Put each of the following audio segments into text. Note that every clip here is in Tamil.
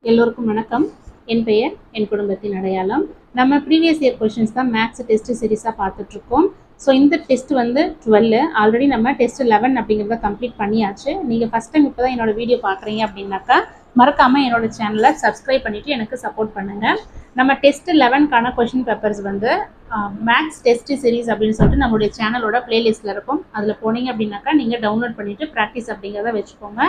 எல்லோருக்கும் வணக்கம். என் பெயர் என் குடும்பத்தின் அடையாளம். நம்ம ப்ரீவியஸ் இயர் கொஷின்ஸ் தான் மேக்ஸ் டெஸ்ட் சீரிஸாக பார்த்துட்ருக்கோம். ஸோ இந்த டெஸ்ட் வந்து 12. ஆல்ரெடி நம்ம டெஸ்ட் 11 அப்படிங்கிறத கம்ப்ளீட் பண்ணியாச்சு. நீங்கள் ஃபஸ்ட் டைம் இப்போ தான் என்னோட வீடியோ பார்க்குறீங்க அப்படின்னாக்கா மறக்காமல் என்னோட சேனலை சப்ஸ்கிரைப் பண்ணிவிட்டு எனக்கு சப்போர்ட் பண்ணுங்கள். நம்ம டெஸ்ட் 11க்கான கொஷின் பேப்பர்ஸ் வந்து மேக்ஸ் டெஸ்ட் சீரிஸ் அப்படின்னு சொல்லிட்டு நம்மளுடைய சேனலோட பிளேலிஸ்ட்டில் இருக்கும். அதில் போனீங்க அப்படின்னாக்கா நீங்கள் டவுன்லோட் பண்ணிவிட்டு ப்ராக்டிஸ் அப்படிங்கிறத வச்சுக்கோங்க.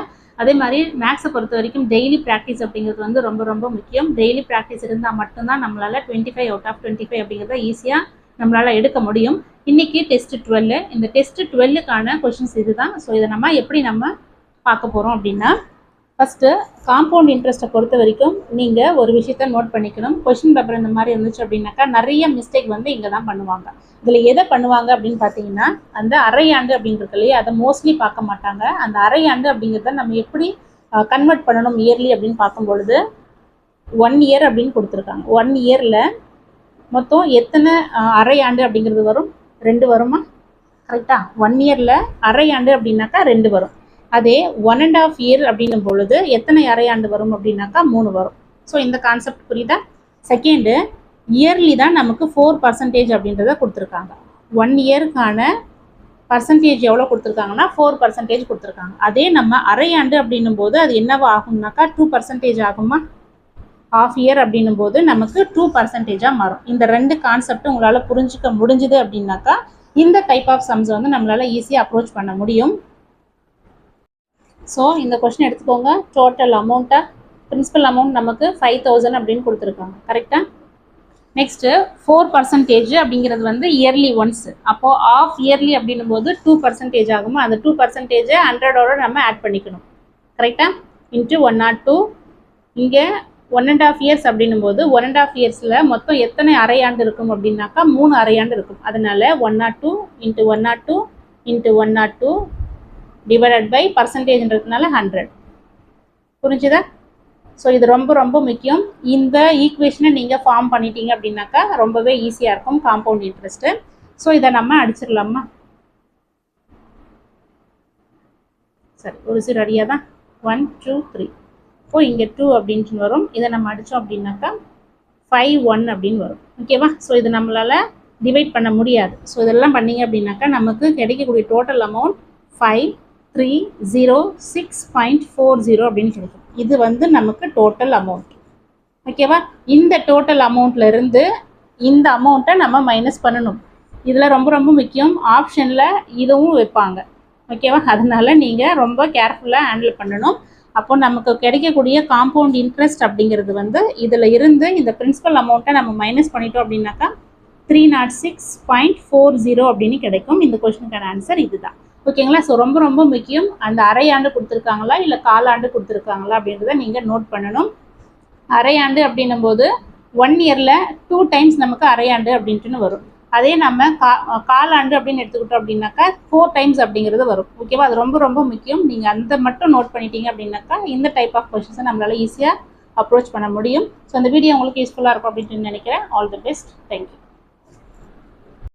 அதே மாதிரி மேக்ஸை பொறுத்த வரைக்கும் டெய்லி ப்ராக்டிஸ் அப்படிங்கிறது வந்து ரொம்ப ரொம்ப முக்கியம். டெய்லி ப்ராக்டிஸ் இருந்தால் மட்டும்தான் நம்மளால் 25 அவுட் ஆஃப் 25 அப்படிங்கிறத ஈஸியாக நம்மளால் எடுக்க முடியும். இன்றைக்கி டெஸ்ட் 12. இந்த டெஸ்ட் 12க்கான கொஷின்ஸ் இது தான். ஸோ இதை நம்ம எப்படி பார்க்க போகிறோம் அப்படின்னா, ஃபஸ்ட்டு காம்பவுண்ட் இன்ட்ரெஸ்ட்டை பொறுத்த வரைக்கும் நீங்கள் ஒரு விஷயத்த நோட் பண்ணிக்கணும். கொஷின் பேப்பர் இந்த மாதிரி இருந்துச்சு அப்படின்னாக்கா நிறைய மிஸ்டேக் வந்து இங்கே தான் பண்ணுவாங்க. இதில் எதை பண்ணுவாங்க அப்படின்னு பார்த்தீங்கன்னா, அந்த அரையாண்டு அப்படின்றது இல்லையா, அதை மோஸ்ட்லி பார்க்க மாட்டாங்க. அந்த அரையாண்டு அப்படிங்கிறத நம்ம எப்படி கன்வெர்ட் பண்ணணும் இயர்லி அப்படின்னு பார்க்கும்பொழுது 1 இயர் அப்படின்னு கொடுத்துருக்காங்க. 1 இயரில் மொத்தம் எத்தனை அரையாண்டு அப்படிங்கிறது வரும்? 2 வருமா? கரெக்டாக. 1 இயரில் அரையாண்டு அப்படின்னாக்கா 2 வரும். அதே 1.5 இயர் அப்படின்னும் பொழுது எத்தனை அரையாண்டு வரும் அப்படின்னாக்கா 3 வரும். ஸோ இந்த கான்செப்ட் புரியுதா? செகண்டு, இயர்லி தான் நமக்கு 4% அப்படின்றத கொடுத்துருக்காங்க. 1 இயருக்கான பர்சன்டேஜ் எவ்வளோ கொடுத்துருக்காங்கன்னா 4% கொடுத்துருக்காங்க. அதே நம்ம அரையாண்டு அப்படின்னும் போது அது என்னவா ஆகும்னாக்கா 2% ஆகுமா? ஆஃப் இயர் அப்படின்னும் போது நமக்கு 2%ஆக மாறும். இந்த 2 கான்செப்ட் உங்களால் புரிஞ்சிக்க முடிஞ்சுது அப்படின்னாக்கா இந்த டைப் ஆஃப் சம்ஸ் வந்து நம்மளால் ஈஸியாக அப்ரோச் பண்ண முடியும். ஸோ இந்த கொஸ்டின் எடுத்துக்கோங்க. டோட்டல் அமௌண்ட்டாக பிரின்சிபல் அமௌண்ட் நமக்கு 5000 அப்படின்னு கொடுத்துருக்காங்க. கரெக்டாக. நெக்ஸ்ட்டு 4% அப்படிங்கிறது வந்து இயர்லி ஒன்ஸ். அப்போது ஆஃப் இயர்லி அப்படின்னும் போது 2% ஆகுமா? அந்த 2% 100ஓட நம்ம ஆட் பண்ணிக்கணும். கரெக்டாக. இன்ட்டு 102. இங்கே 1.5 இயர்ஸ் அப்படின்னும் போது 1.5 இயர்ஸில் மொத்தம் எத்தனை அரையாண்டு இருக்கும் அப்படின்னாக்கா 3 அரையாண்டு இருக்கும். அதனால 102 இன்ட்டு 102 இன்ட்டு 102 டிவைடட் பை பர்சன்டேஜ்ன்றதுனால 100. புரிஞ்சுதா? ஸோ இது ரொம்ப ரொம்ப முக்கியம். இந்த ஈக்குவேஷனை நீங்கள் ஃபார்ம் பண்ணிட்டீங்க அப்படின்னாக்கா ரொம்பவே ஈஸியாக இருக்கும் காம்பவுண்ட் இன்ட்ரெஸ்ட்டு. ஸோ இதை நம்ம அடிச்சிடலாமா? சரி, ஒரு 0 அடியாக தான். 1 2 3. இப்போ இங்கே 2 அப்படின்ட்டு வரும். இதை நம்ம அடித்தோம் அப்படின்னாக்கா 5 1 அப்படின்னு வரும். ஓகேவா? ஸோ இது நம்மளால் டிவைட் பண்ண முடியாது. ஸோ இதெல்லாம் பண்ணிங்க அப்படின்னாக்கா நமக்கு கிடைக்கக்கூடிய டோட்டல் அமௌண்ட் 5306.40 அப்படின்னு கிடைக்கும். இது வந்து நமக்கு டோட்டல் அமௌண்ட். ஓகேவா? இந்த டோட்டல் அமௌண்ட்லேருந்து இந்த அமௌண்ட்டை நம்ம மைனஸ் பண்ணணும். இதில் ரொம்ப ரொம்ப முக்கியம், ஆப்ஷனில் இதுவும் வைப்பாங்க. ஓகேவா? அதனால நீங்கள் ரொம்ப கேர்ஃபுல்லாக ஹேண்டில் பண்ணணும். அப்போ நமக்கு கிடைக்கக்கூடிய காம்பவுண்ட் இன்ட்ரெஸ்ட் அப்படிங்கிறது வந்து இதில் இருந்து இந்த பிரின்சிபல் அமௌண்ட்டை நம்ம மைனஸ் பண்ணிட்டோம் அப்படின்னாக்கா 306.40 அப்படின்னு கிடைக்கும். இந்த கொஸ்டினுக்கான ஆன்சர் இதுதான். ஓகேங்களா? ஸோ ரொம்ப ரொம்ப முக்கியம், அந்த அரையாண்டு கொடுத்துருக்காங்களா இல்லை காலாண்டு கொடுத்துருக்காங்களா அப்படின்றத நீங்கள் நோட் பண்ணணும். அரையாண்டு அப்படின்னும் போது 1 இயரில் 2 டைம்ஸ் நமக்கு அரையாண்டு அப்படின்ட்டுன்னு வரும். அதே நம்ம காலாண்டு அப்படின்னு எடுத்துக்கிட்டோம் அப்படின்னாக்கா 4 டைம்ஸ் அப்படிங்கிறது வரும். ஓகேவா? அது ரொம்ப ரொம்ப முக்கியம். நீங்கள் அந்த மட்டும் நோட் பண்ணிட்டீங்க அப்படின்னாக்கா இந்த டைப் ஆஃப் கொஸ்டின்ஸை நம்மளால் ஈஸியாக அப்ரோச் பண்ண முடியும். ஸோ அந்த வீடியோ உங்களுக்கு யூஸ்ஃபுல்லாக இருக்கும் அப்படின்ட்டு நினைக்கிறேன். All the best. தேங்க்யூ.